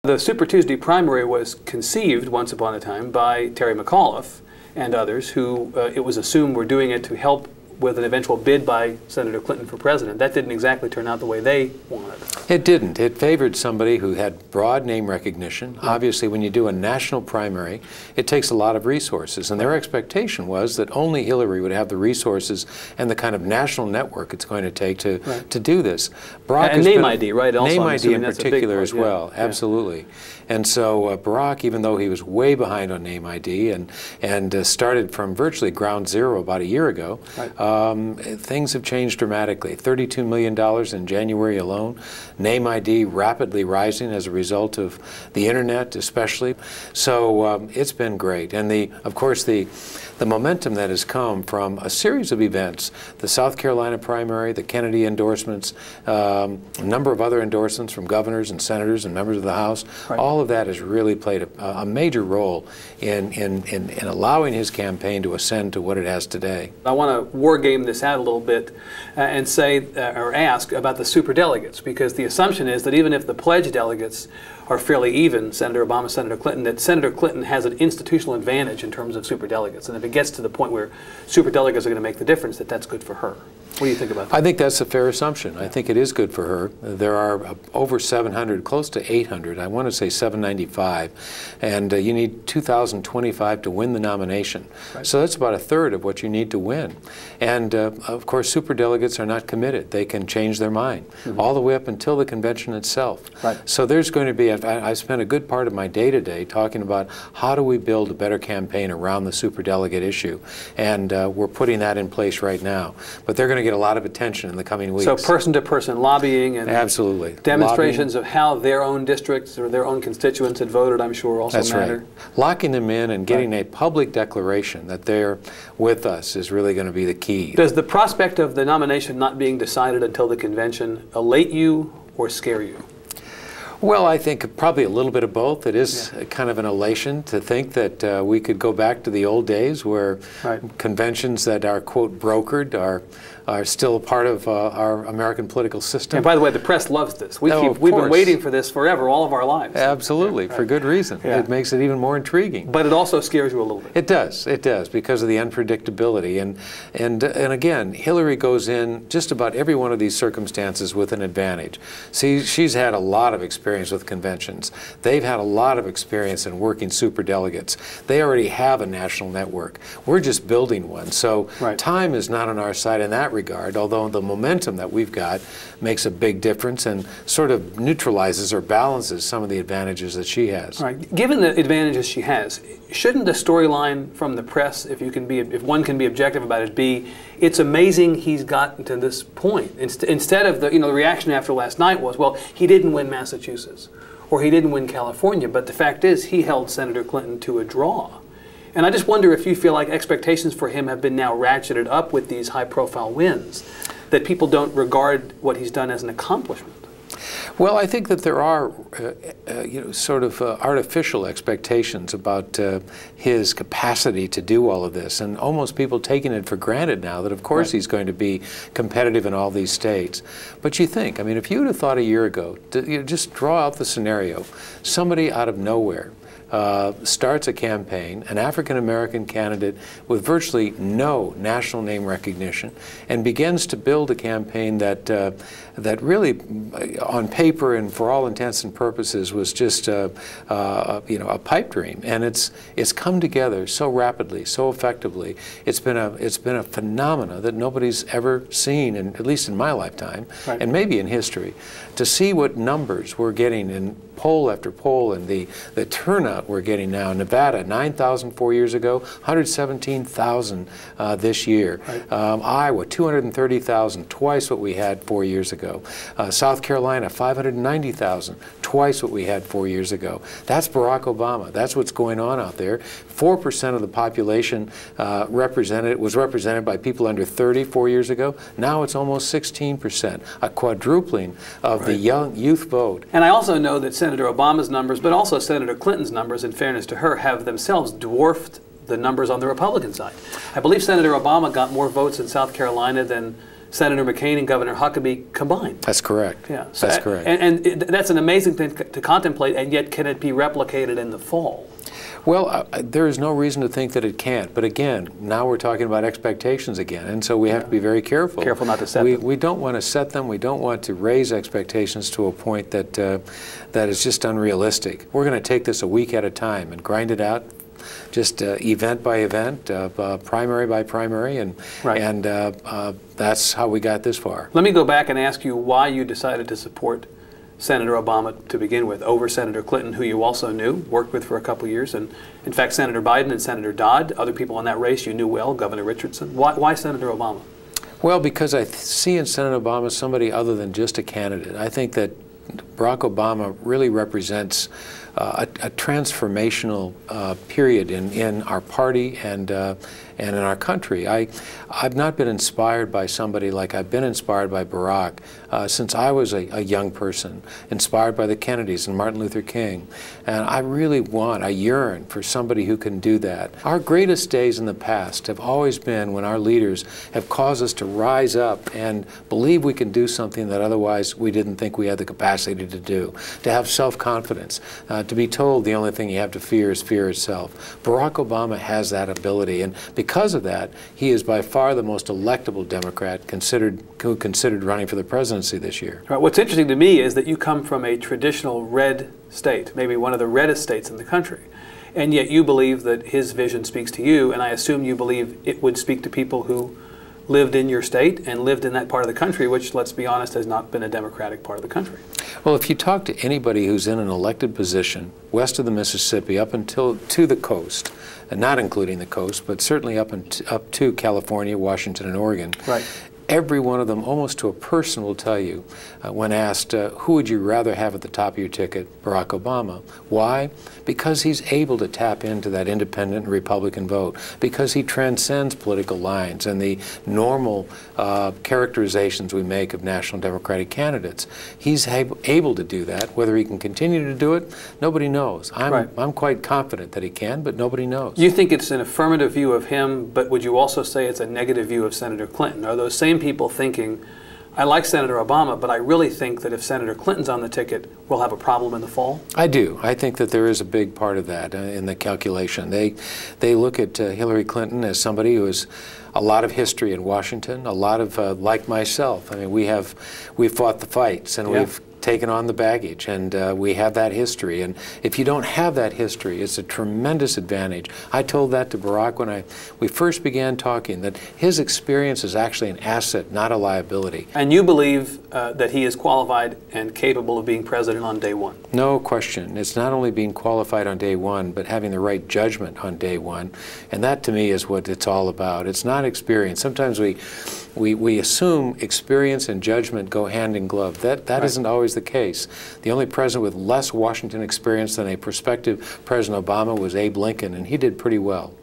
The Super Tuesday primary was conceived once upon a time by Terry McAuliffe and others who it was assumed were doing it to help with an eventual bid by Senator Clinton for president. That didn't exactly turn out the way they wanted. It didn't. It favored somebody who had broad name recognition. Right. Obviously, when you do a national primary, it takes a lot of resources, and their expectation was that only Hillary would have the resources and the kind of national network it's going to take to do this. Barack and name ID, right? Also, name ID in particular as well, absolutely. And so Barack, even though he was way behind on name ID and started from virtually ground zero about a year ago, things have changed dramatically. $32 million in January alone. Name ID rapidly rising as a result of the internet especially. So it's been great. And of course the momentum that has come from a series of events, the South Carolina primary, the Kennedy endorsements, a number of other endorsements from governors and senators and members of the House, all of that has really played a major role in allowing his campaign to ascend to what it has today. I want to war game this out a little bit and say or ask about the superdelegates, because the assumption is that even if the pledge delegates are fairly even, Senator Obama, Senator Clinton, that Senator Clinton has an institutional advantage in terms of superdelegates. And if it gets to the point where superdelegates are going to make the difference, that's good for her. What do you think about that? I think that's a fair assumption. I think it is good for her. There are over 700, close to 800, I want to say 795, and you need 2,025 to win the nomination. So that's about a third of what you need to win. And of course, superdelegates are not committed. They can change their mind all the way up until the convention itself. So there's going to be, I spent a good part of my day today talking about how do we build a better campaign around the superdelegate issue, and we're putting that in place right now. But they're going to get a lot of attention in the coming weeks. So person-to-person lobbying and absolutely demonstrations of how their own districts or their own constituents had voted, I'm sure, also matter. Right. Locking them in and getting a public declaration that they're with us is really going to be the key. Does the prospect of the nomination not being decided until the convention elate you or scare you? Well, I think probably a little bit of both. It is kind of an elation to think that we could go back to the old days where conventions that are, quote, brokered are still a part of our American political system. And by the way, the press loves this. We've been waiting for this forever, all of our lives. Absolutely, for good reason. It makes it even more intriguing. But it also scares you a little bit. It does, because of the unpredictability. And again, Hillary goes in just about every one of these circumstances with an advantage. See, she's had a lot of experience with conventions. They've had a lot of experience in working superdelegates. They already have a national network. We're just building one. So time is not on our side in that regard, although the momentum that we've got makes a big difference and sort of neutralizes or balances some of the advantages that she has. Right. Given the advantages she has, shouldn't the storyline from the press, if one can be objective about it, be it's amazing he's gotten to this point? Instead of the reaction after last night was, well, he didn't win Massachusetts or he didn't win California, but the fact is he held Senator Clinton to a draw. And I just wonder if you feel like expectations for him have been now ratcheted up with these high-profile wins, that people don't regard what he's done as an accomplishment. Well, I think that there are, sort of artificial expectations about his capacity to do all of this, and almost people taking it for granted now that, of course, he's going to be competitive in all these states. But you think, I mean, if you would have thought a year ago, just draw out the scenario, somebody out of nowhere starts a campaign, an African-American candidate with virtually no national name recognition, and begins to build a campaign that really, on paper and for all intents and purposes, was just a pipe dream. And it's come together so rapidly, so effectively. It's been a phenomena that nobody's ever seen, at least in my lifetime, and maybe in history. To see what numbers we're getting in poll after poll, and the turnout we're getting now. Nevada, 9,000 4 years ago, 117,000 this year. Iowa, 230,000, twice what we had 4 years ago. South Carolina, 590,000, twice what we had 4 years ago. That's Barack Obama. That's what's going on out there. 4% of the population was represented by people under 30 4 years ago. Now it's almost 16%, a quadrupling of the young youth vote. And I also know that Senator Obama's numbers, but also Senator Clinton's numbers, in fairness to her, have themselves dwarfed the numbers on the Republican side. I believe Senator Obama got more votes in South Carolina than Senator McCain and Governor Huckabee combined. That's correct. Yeah, that's correct. That's an amazing thing to contemplate, and yet can it be replicated in the fall? Well, there is no reason to think that it can't. But again, now we're talking about expectations again, and so we have to be very careful. Careful not to set them. We don't want to set them. We don't want to raise expectations to a point that that is just unrealistic. We're going to take this a week at a time and grind it out, just event by event, primary by primary, and that's how we got this far. Let me go back and ask you why you decided to support Senator Obama to begin with over Senator Clinton, who you also knew, worked with for a couple years, and in fact Senator Biden and Senator Dodd, other people in that race you knew well, Governor Richardson. Why Senator Obama? Well, because I see in Senator Obama somebody other than just a candidate. I think that Barack Obama really represents a transformational period in our party and in our country. I've not been inspired by somebody like I've been inspired by Barack since I was a young person, inspired by the Kennedys and Martin Luther King. And I yearn for somebody who can do that. Our greatest days in the past have always been when our leaders have caused us to rise up and believe we can do something that otherwise we didn't think we had the capacity to do, to have self-confidence, to be told the only thing you have to fear is fear itself. Barack Obama has that ability, and because of that, he is by far the most electable Democrat who considered running for the presidency this year. Right. What's interesting to me is that you come from a traditional red state, maybe one of the reddest states in the country, and yet you believe that his vision speaks to you, and I assume you believe it would speak to people who lived in your state and lived in that part of the country, which, let's be honest, has not been a Democratic part of the country. Well, if you talk to anybody who's in an elected position west of the Mississippi up to the coast, and not including the coast, but certainly up to California, Washington, and Oregon, right. Every one of them, almost to a person, will tell you, when asked, who would you rather have at the top of your ticket? Barack Obama. Why? Because he's able to tap into that independent and Republican vote, because he transcends political lines and the normal characterizations we make of national Democratic candidates. He's able to do that. Whether he can continue to do it, nobody knows. I'm quite confident that he can, but nobody knows. You think it's an affirmative view of him, but would you also say it's a negative view of Senator Clinton? Are those same people thinking, I like Senator Obama, but I really think that if Senator Clinton's on the ticket, we'll have a problem in the fall? I do. I think that there is a big part of that in the calculation. They look at Hillary Clinton as somebody who has a lot of history in Washington, a lot of, like myself. I mean, we've fought the fights, and we've taken on the baggage, and we have that history. And if you don't have that history, it's a tremendous advantage. I told that to Barack when we first began talking, that his experience is actually an asset, not a liability. And you believe that he is qualified and capable of being president on day one? No question. It's not only being qualified on day one, but having the right judgment on day one. And that, to me, is what it's all about. It's not experience. Sometimes we assume experience and judgment go hand in glove. That isn't always the case. The only president with less Washington experience than a prospective President Obama was Abe Lincoln, and he did pretty well.